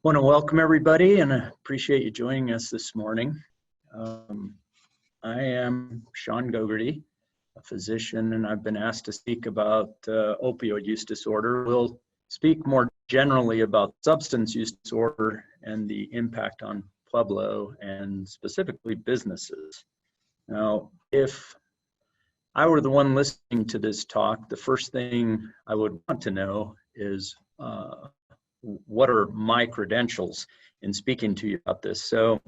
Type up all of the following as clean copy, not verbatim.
Want to welcome everybody and appreciate you joining us this morning. I am Sean Gogarty, a physician, and I've been asked to speak about opioid use disorder. We'll speak more generally about substance use disorder and the impact on Pueblo and specifically businesses. Now, if I were the one listening to this talk, the first thing I would want to know is what are my credentials in speaking to you about this? So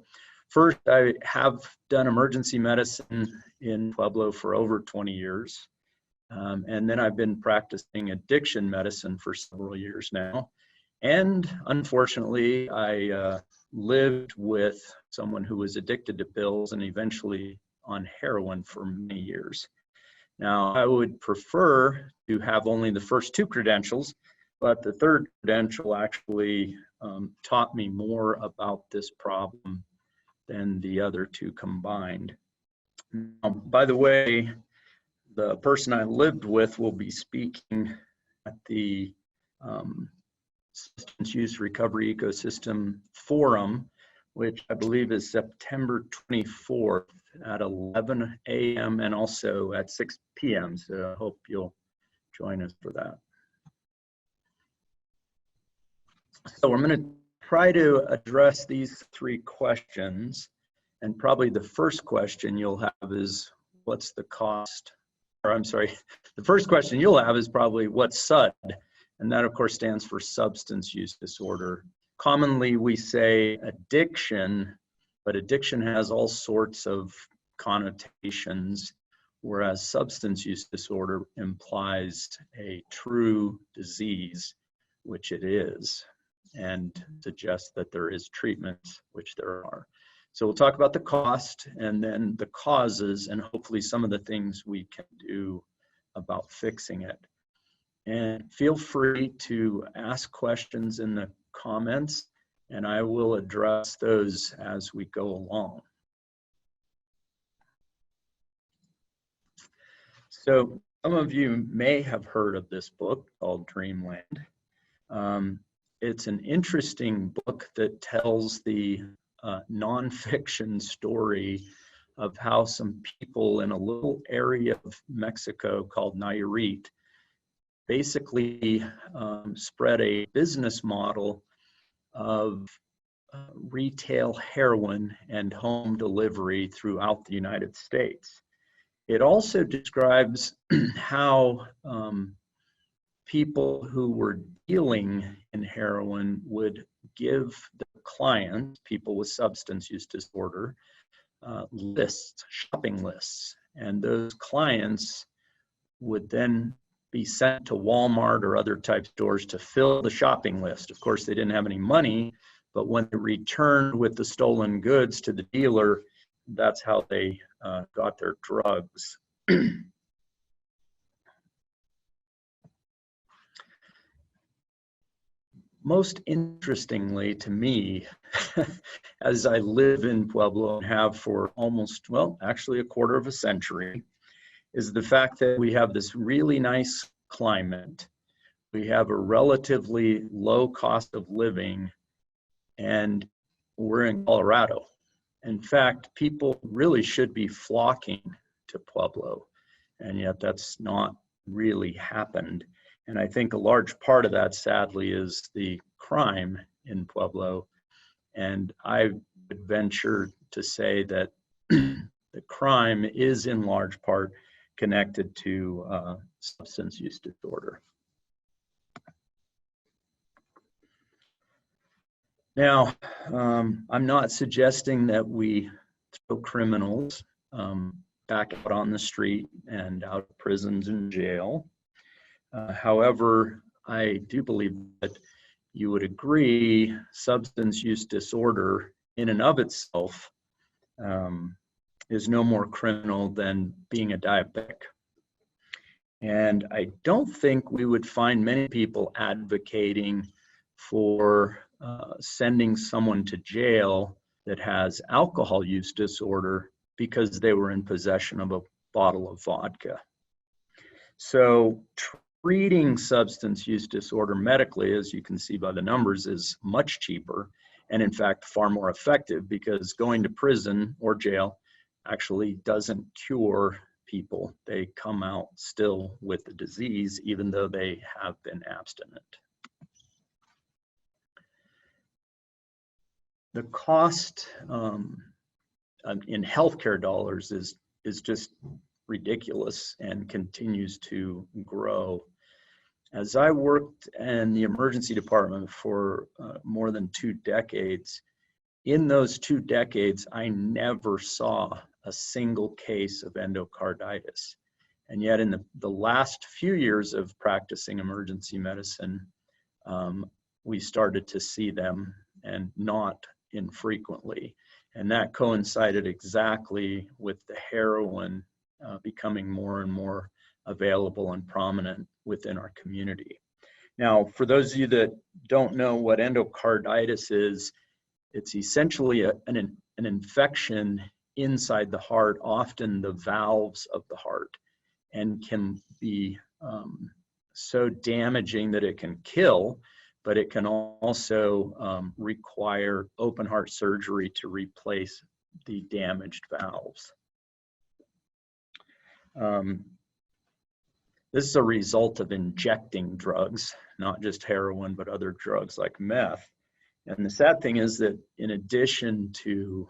first, I have done emergency medicine in Pueblo for over 20 years. And then I've been practicing addiction medicine for several years now. And unfortunately, I lived with someone who was addicted to pills and eventually on heroin for many years. Now, I would prefer to have only the first two credentials, but the third credential actually taught me more about this problem than the other two combined. Now, by the way, the person I lived with will be speaking at the Substance Use Recovery Ecosystem Forum, which I believe is September 24th at 11 a.m. and also at 6 p.m. So I hope you'll join us for that. So I'm going to try to address these three questions. And probably the first question you'll have is, what's the cost? Or I'm sorry, the first question you'll have is probably what's SUD? And that of course stands for substance use disorder. Commonly we say addiction, but addiction has all sorts of connotations, whereas substance use disorder implies a true disease, which it is, and suggests that there is treatment, which there are. So we'll talk about the cost and then the causes and hopefully some of the things we can do about fixing it. And feel free to ask questions in the comments and I will address those as we go along. So some of you may have heard of this book called Dreamland. It's an interesting book that tells the nonfiction story of how some people in a little area of Mexico called Nayarit basically spread a business model of retail heroin and home delivery throughout the United States. It also describes how people who were dealing in heroin would give the clients, people with substance use disorder, lists, shopping lists, and those clients would then be sent to Walmart or other type stores to fill the shopping list. Of course, they didn't have any money, but when they returned with the stolen goods to the dealer, that's how they got their drugs. Most interestingly to me, as I live in Pueblo and have for almost, well, actually a quarter of a century, is the fact that we have this really nice climate. We have a relatively low cost of living, and we're in Colorado. In fact, people really should be flocking to Pueblo, and yet that's not really happened. And I think a large part of that, sadly, is the crime in Pueblo. And I would venture to say that the crime is in large part connected to substance use disorder. Now, I'm not suggesting that we throw criminals back out on the street and out of prisons and jail. However, I do believe that you would agree substance use disorder in and of itself is no more criminal than being a diabetic. And I don't think we would find many people advocating for sending someone to jail that has alcohol use disorder because they were in possession of a bottle of vodka. So treating substance use disorder medically, as you can see by the numbers, is much cheaper and in fact far more effective, because going to prison or jail actually doesn't cure people. They come out still with the disease even though they have been abstinent. The cost in healthcare dollars is just ridiculous and continues to grow. As I worked in the emergency department for more than 2 decades, in those 2 decades, I never saw a single case of endocarditis. And yet in the last few years of practicing emergency medicine, we started to see them, and not infrequently. And that coincided exactly with the heroin becoming more and more available and prominent within our community. Now, for those of you that don't know what endocarditis is, it's essentially an infection inside the heart, often the valves of the heart, and can be so damaging that it can kill, but it can also require open heart surgery to replace the damaged valves. This is a result of injecting drugs, not just heroin, but other drugs like meth. And the sad thing is that in addition to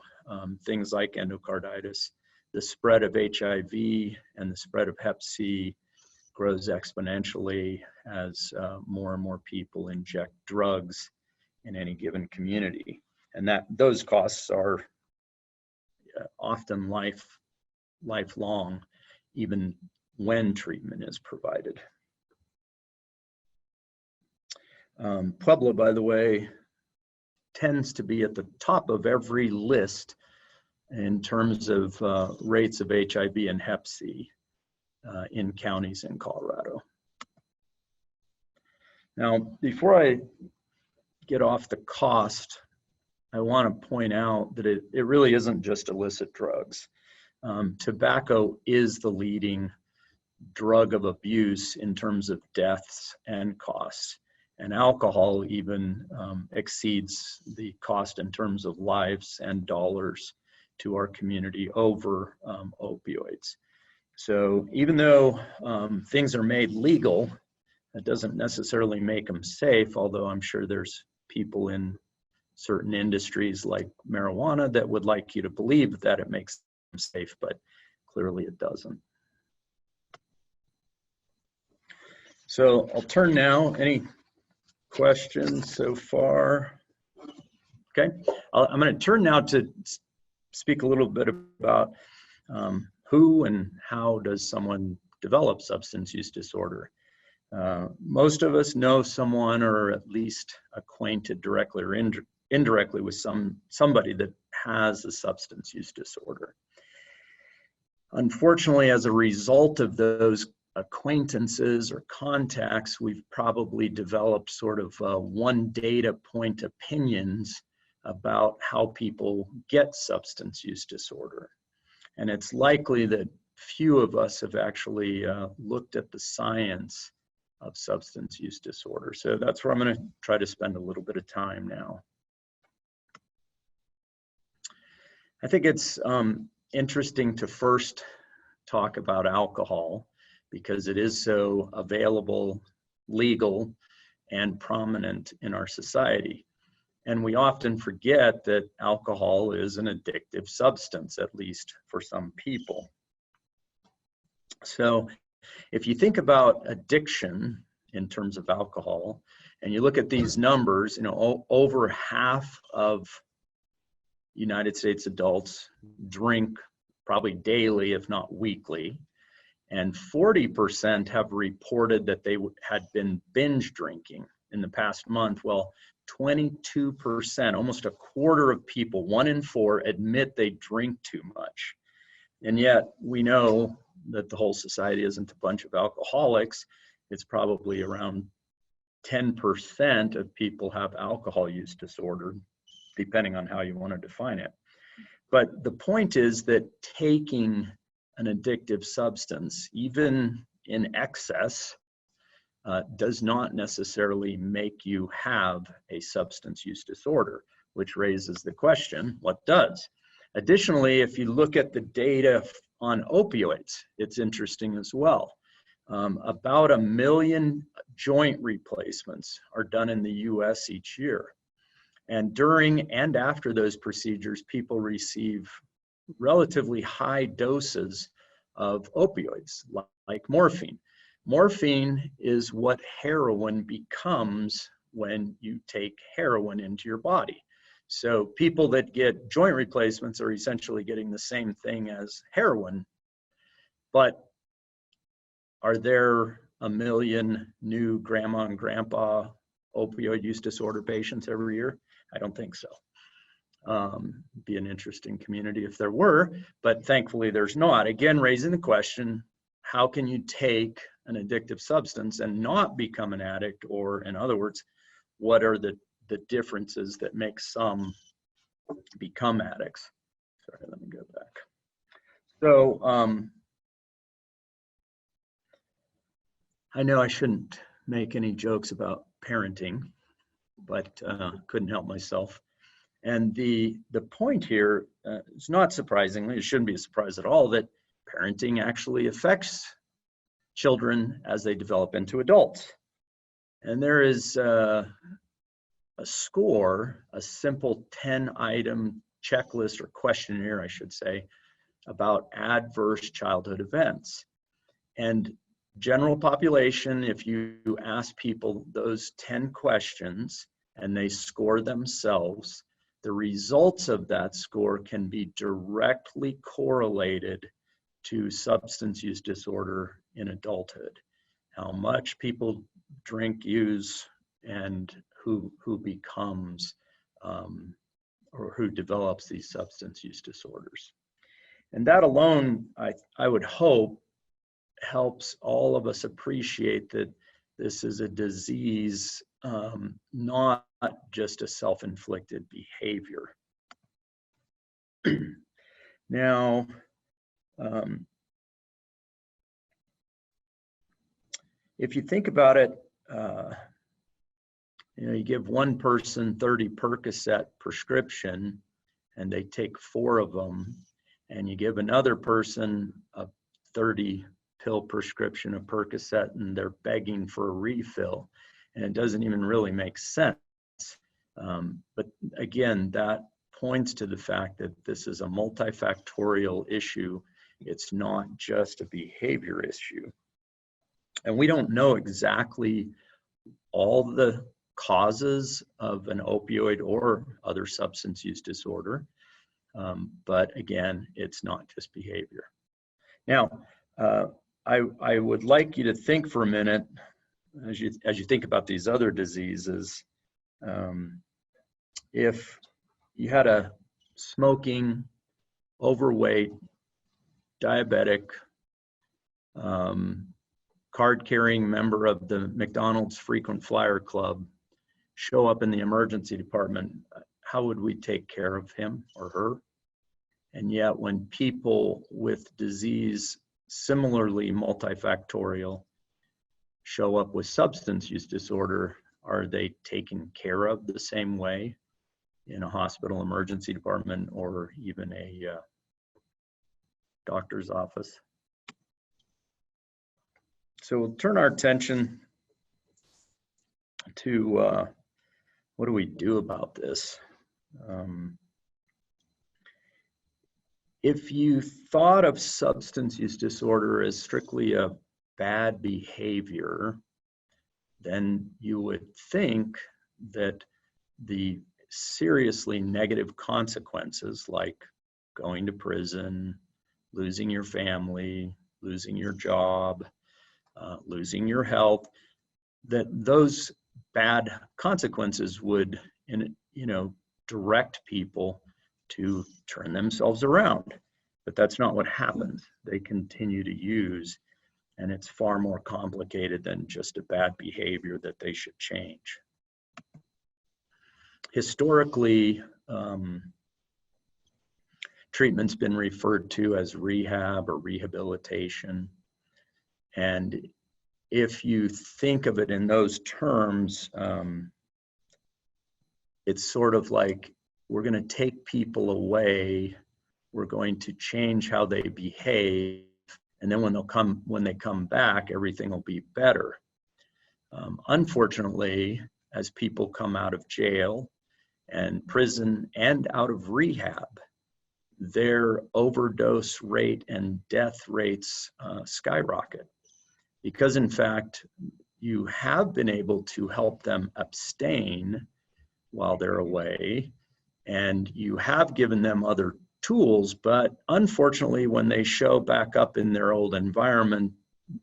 things like endocarditis, the spread of HIV and the spread of Hep C grows exponentially as more and more people inject drugs in any given community. And those costs are often lifelong, even when treatment is provided. Pueblo, by the way, tends to be at the top of every list in terms of rates of HIV and Hep C in counties in Colorado. Now, before I get off the cost, I want to point out that it really isn't just illicit drugs. Tobacco is the leading drug of abuse in terms of deaths and costs. And alcohol even exceeds the cost in terms of lives and dollars to our community over opioids. So even though things are made legal, that doesn't necessarily make them safe, although I'm sure there's people in certain industries like marijuana that would like you to believe that it makes them safe, but clearly it doesn't. So I'll turn now. Any questions so far? Okay, I'm going to turn now to speak a little bit about who and how does someone develop substance use disorder. Most of us know someone, or at least acquainted directly or indirectly with somebody that has a substance use disorder. Unfortunately, as a result of those acquaintances or contacts, we've probably developed sort of one data point opinions about how people get substance use disorder. And it's likely that few of us have actually looked at the science of substance use disorder. So that's where I'm going to try to spend a little bit of time now. I think it's interesting to first talk about alcohol, because it is so available, legal, and prominent in our society. And we often forget that alcohol is an addictive substance, at least for some people. So if you think about addiction in terms of alcohol, and you look at these numbers, over half of United States adults drink probably daily, if not weekly. And 40% have reported that they had been binge drinking in the past month. Well, 22%, almost a quarter of people, 1 in 4, admit they drink too much. And yet we know that the whole society isn't a bunch of alcoholics. It's probably around 10% of people have alcohol use disorder, depending on how you want to define it. But the point is that taking an addictive substance, even in excess, does not necessarily make you have a substance use disorder, which raises the question, what does? Additionally, if you look at the data on opioids, it's interesting as well. About 1 million joint replacements are done in the US each year. And during and after those procedures, people receive relatively high doses of opioids, like morphine. Morphine is what heroin becomes when you take heroin into your body. So people that get joint replacements are essentially getting the same thing as heroin. But are there 1 million new grandma and grandpa opioid use disorder patients every year? I don't think so. Be an interesting community if there were, but thankfully there's not. Again, raising the question, how can you take an addictive substance and not become an addict? Or in other words, what are the differences that make some become addicts? Sorry, let me go back. So I know I shouldn't make any jokes about parenting, but couldn't help myself. And the point here is not surprisingly, it shouldn't be a surprise at all, that parenting actually affects children as they develop into adults. And there is a score, a simple 10-item checklist or questionnaire, I should say, about adverse childhood events. And general population, if you ask people those 10 questions and they score themselves, the results of that score can be directly correlated to substance use disorder in adulthood. How much people drink, use, and who becomes or who develops these substance use disorders. And that alone, I would hope, helps all of us appreciate that this is a disease, not just a self-inflicted behavior. Now, if you think about it, you give one person 30 Percocet prescription and they take 4 of them, and you give another person a 30 pill prescription of Percocet and they're begging for a refill, and it doesn't even really make sense. But again, that points to the fact that this is a multifactorial issue. It's not just a behavior issue. And we don't know exactly all the causes of an opioid or other substance use disorder. But again, it's not just behavior. Now, I would like you to think for a minute, as you think about these other diseases, if you had a smoking, overweight, diabetic, card-carrying member of the McDonald's frequent flyer club show up in the emergency department, how would we take care of him or her? And yet when people with disease similarly multifactorial show up with substance use disorder, are they taken care of the same way in a hospital emergency department or even a doctor's office? So we'll turn our attention to what do we do about this? If you thought of substance use disorder as strictly a bad behavior, then you would think that the seriously negative consequences like going to prison, losing your family, losing your job, losing your health, that those bad consequences would, direct people to turn themselves around. But that's not what happens. They continue to use, and it's far more complicated than just a bad behavior that they should change. Historically, treatment's been referred to as rehab or rehabilitation. And if you think of it in those terms, it's sort of like we're going to take people away, we're going to change how they behave, and then when they come back, everything will be better. Unfortunately, as people come out of jail and prison and out of rehab, their overdose rate and death rates skyrocket. Because in fact, you have been able to help them abstain while they're away, and you have given them other tools, but unfortunately, when they show back up in their old environment,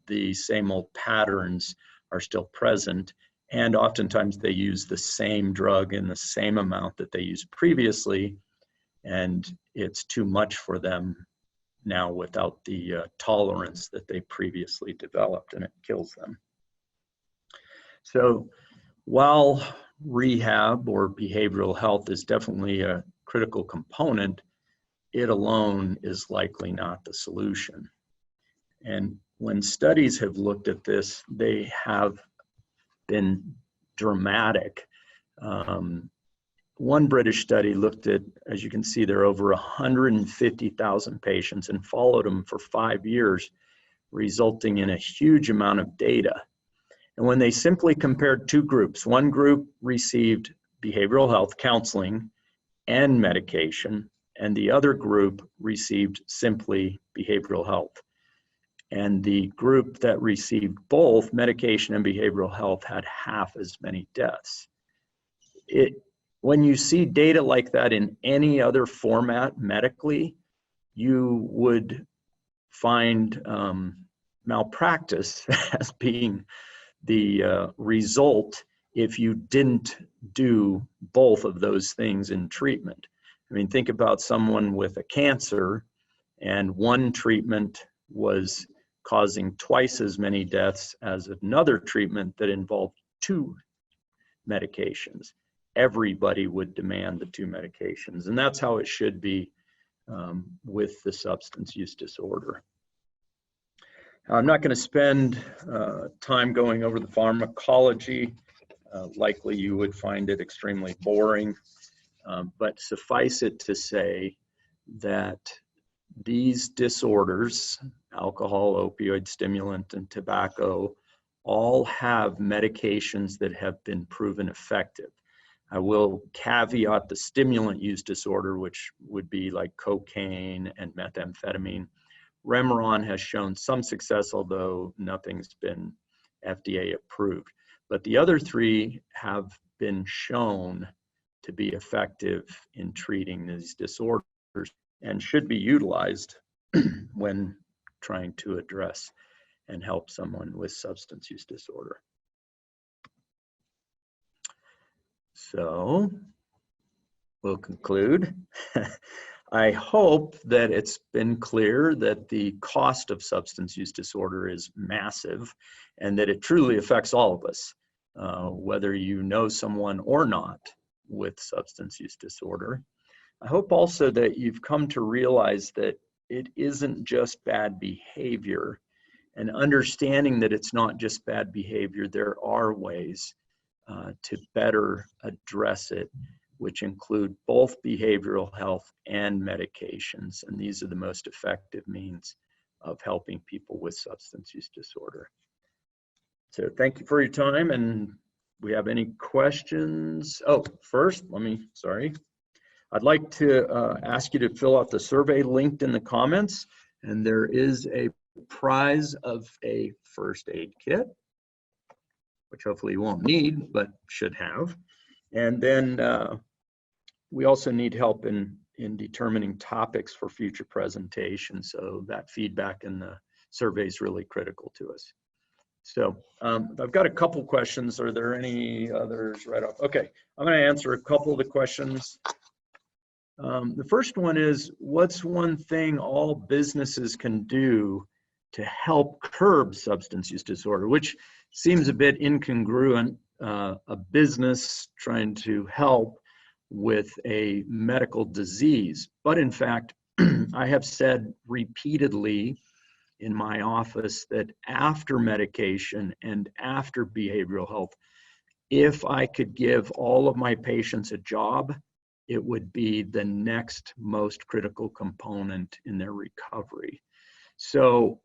the same old patterns are still present, and oftentimes they use the same drug in the same amount that they used previously, and it's too much for them now without the tolerance that they previously developed, and it kills them. So while rehab or behavioral health is definitely a critical component, it alone is likely not the solution. And when studies have looked at this, they have been dramatic. One British study looked at, as you can see, there are over 150,000 patients and followed them for 5 years, resulting in a huge amount of data. And when they simply compared two groups, one group received behavioral health counseling and medication, and the other group received simply behavioral health. And the group that received both medication and behavioral health had half as many deaths. When you see data like that in any other format medically, you would find malpractice as being the result if you didn't do both of those things in treatment. I mean, think about someone with a cancer, and one treatment was causing twice as many deaths as another treatment that involved two medications. Everybody would demand the two medications, and that's how it should be with the substance use disorder. I'm not going to spend time going over the pharmacology. Likely you would find it extremely boring, but suffice it to say that these disorders, alcohol, opioid, stimulant, and tobacco, all have medications that have been proven effective. I will caveat the stimulant use disorder, which would be like cocaine and methamphetamine. Remeron has shown some success, although nothing's been FDA approved. But the other three have been shown to be effective in treating these disorders and should be utilized when trying to address and help someone with substance use disorder. So we'll conclude. I hope that it's been clear that the cost of substance use disorder is massive and that it truly affects all of us, whether you know someone or not with substance use disorder. I hope also that you've come to realize that it isn't just bad behavior, and understanding that it's not just bad behavior, there are ways to better address it, which include both behavioral health and medications. And these are the most effective means of helping people with substance use disorder. So thank you for your time. And we have any questions? Oh, first, I'd like to ask you to fill out the survey linked in the comments. And there is a prize of a first aid kit, which hopefully you won't need, but should have. And then we also need help in determining topics for future presentations. So that feedback in the survey is really critical to us. So I've got a couple questions. Are there any others right off? Okay, I'm going to answer a couple of the questions. The first one is, what's one thing all businesses can do to help curb substance use disorder, which seems a bit incongruent, a business trying to help with a medical disease. But in fact, I have said repeatedly in my office that after medication and after behavioral health, if I could give all of my patients a job, it would be the next most critical component in their recovery. So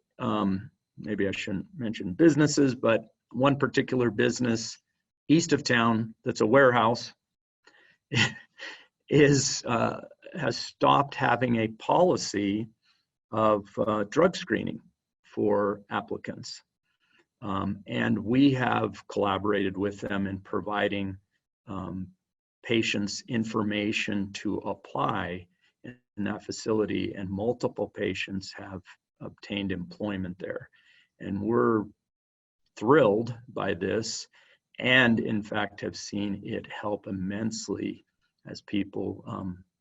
maybe I shouldn't mention businesses, but one particular business east of town that's a warehouse has stopped having a policy of drug screening for applicants. And we have collaborated with them in providing patients information to apply in that facility, and multiple patients have obtained employment there. And we're thrilled by this, and in fact have seen it help immensely as people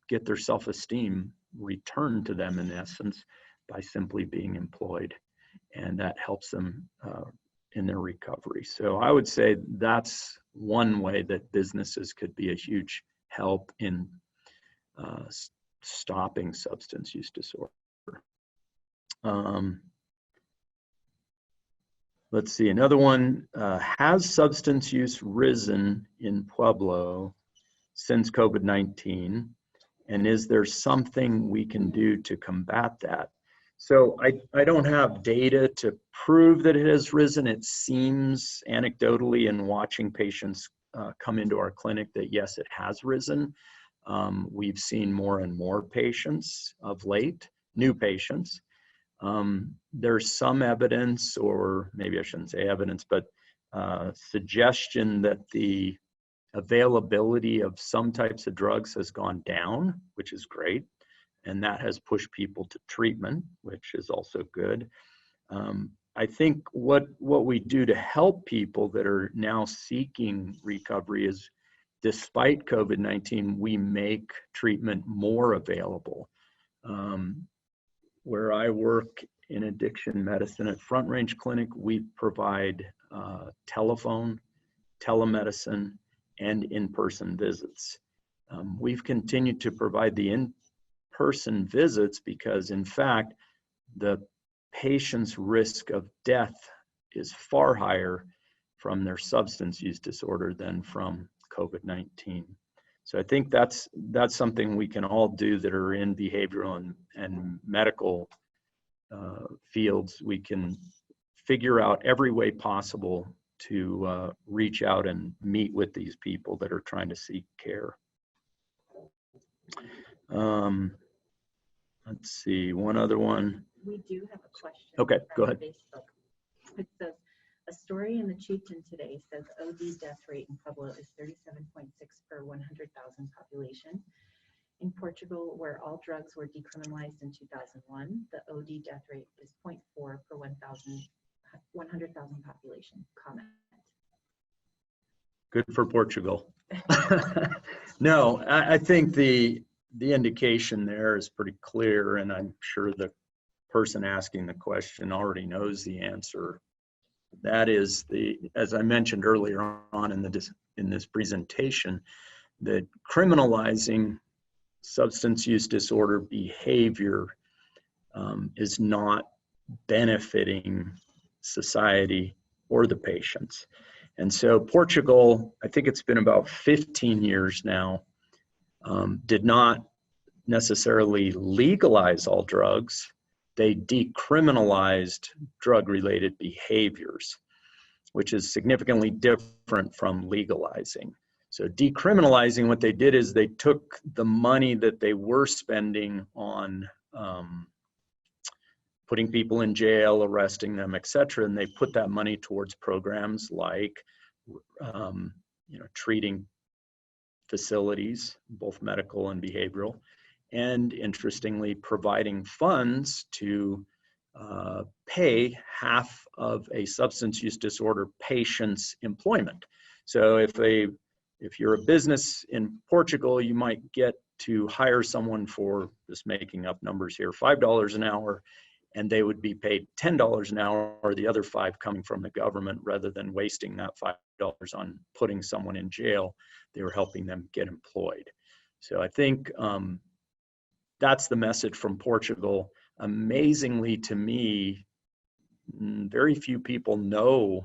get their self-esteem returned to them, in essence, by simply being employed. And that helps them in their recovery. So I would say that's one way that businesses could be a huge help in stopping substance use disorder. Let's see, another one. Has substance use risen in Pueblo since COVID-19? And is there something we can do to combat that? So I don't have data to prove that it has risen. It seems anecdotally in watching patients come into our clinic that yes, it has risen. We've seen more and more patients of late, new patients. There's some evidence, or maybe I shouldn't say evidence, but suggestion that the availability of some types of drugs has gone down, which is great. And that has pushed people to treatment, which is also good. I think what we do to help people that are now seeking recovery is, despite COVID-19, we make treatment more available. Where I work in addiction medicine at Front Range Clinic, we provide telephone, telemedicine, and in-person visits. We've continued to provide the in-person visits because, in fact, the patient's risk of death is far higher from their substance use disorder than from COVID-19. So I think that's something we can all do that are in behavioral and medical fields. We can figure out every way possible to reach out and meet with these people that are trying to seek care. Let's see, one other one. We do have a question. Okay, go ahead. Facebook. It says, a story in the Chieftain today says OD death rate in Pueblo is 37.6 per 100,000 population. In Portugal, where all drugs were decriminalized in 2001, the OD death rate is 0.4 per 100,000 population. Comment. Good for Portugal. No, I think the indication there is pretty clear, and I'm sure the person asking the question already knows the answer. That is as I mentioned earlier on in this presentation, that criminalizing substance use disorder behavior is not benefiting society or the patients. And so Portugal, I think it's been about 15 years now, did not necessarily legalize all drugs. They decriminalized drug-related behaviors, which is significantly different from legalizing. So decriminalizing, what they did is they took the money that they were spending on putting people in jail, arresting them, et cetera, and they put that money towards programs like treating facilities, both medical and behavioral, and interestingly, providing funds to pay half of a substance use disorder patient's employment. So if you're a business in Portugal, you might get to hire someone for, just making up numbers here, $5 an hour, and they would be paid $10 an hour, or the other $5 coming from the government, rather than wasting that $5 on putting someone in jail. They were helping them get employed. So I think that's the message from Portugal. Amazingly to me, very few people know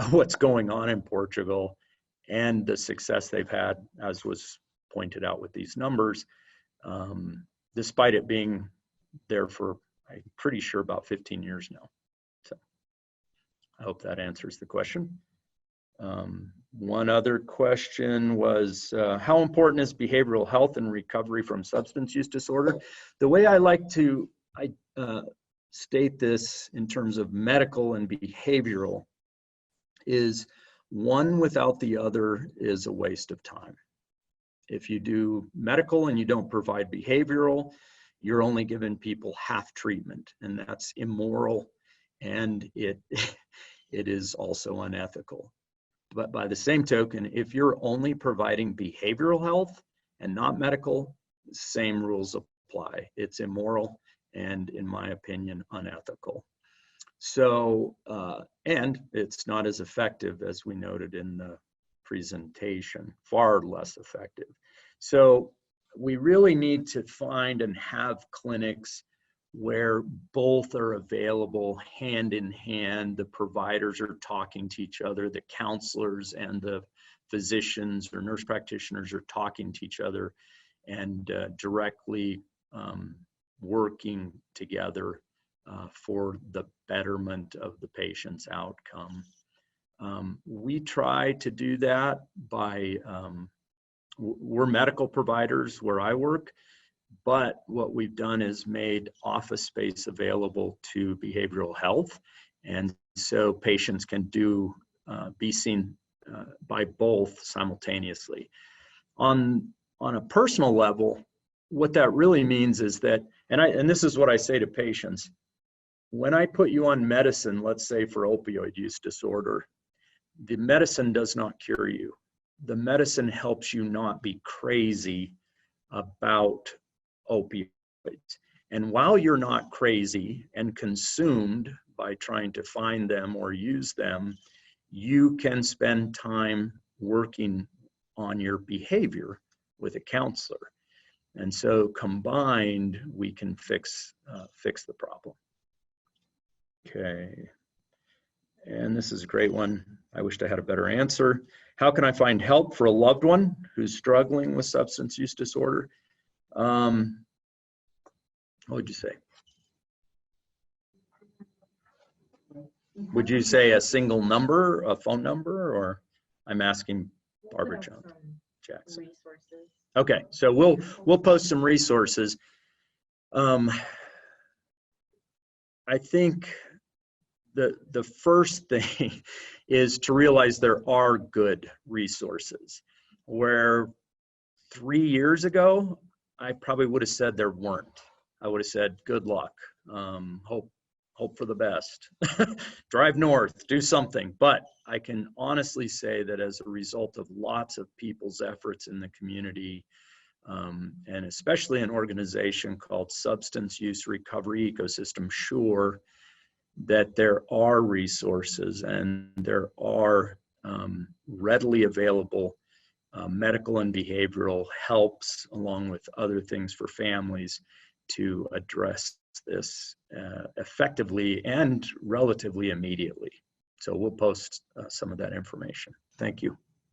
what's going on in Portugal and the success they've had, as was pointed out with these numbers, despite it being there for, I'm pretty sure, about 15 years now. So I hope that answers the question. One other question was, how important is behavioral health and recovery from substance use disorder? The way I like to state this in terms of medical and behavioral is one without the other is a waste of time. If you do medical and you don't provide behavioral, you're only giving people half treatment, and that's immoral, and it is also unethical. But by the same token, if you're only providing behavioral health and not medical, same rules apply. It's immoral and, in my opinion, unethical. So, and it's not as effective as we noted in the presentation, far less effective. So we really need to find and have clinics where both are available hand in hand. The providers are talking to each other, the counselors and the physicians or nurse practitioners are talking to each other and directly working together for the betterment of the patient's outcome. We try to do that by, we're medical providers where I work, but what we've done is made office space available to behavioral health. And so patients can be seen by both simultaneously. On a personal level, what that really means is that, and this is what I say to patients, when I put you on medicine, let's say for opioid use disorder, the medicine does not cure you. The medicine helps you not be crazy about opioids. And while you're not crazy and consumed by trying to find them or use them, you can spend time working on your behavior with a counselor. And so combined, we can fix the problem. Okay. And this is a great one. I wished I had a better answer. How can I find help for a loved one who's struggling with substance use disorder? What would you say? Would you say a single number, a phone number, or I'm asking Barbara Jackson. Resources. Okay, so we'll post some resources. I think the first thing is to realize there are good resources. Where 3 years ago, I probably would have said there weren't. I would have said, good luck, hope for the best, drive north, do something. But I can honestly say that as a result of lots of people's efforts in the community, and especially an organization called Substance Use Recovery Ecosystem, SURE, that there are resources and there are readily available medical and behavioral helps, along with other things for families to address this effectively and relatively immediately. So we'll post some of that information. Thank you.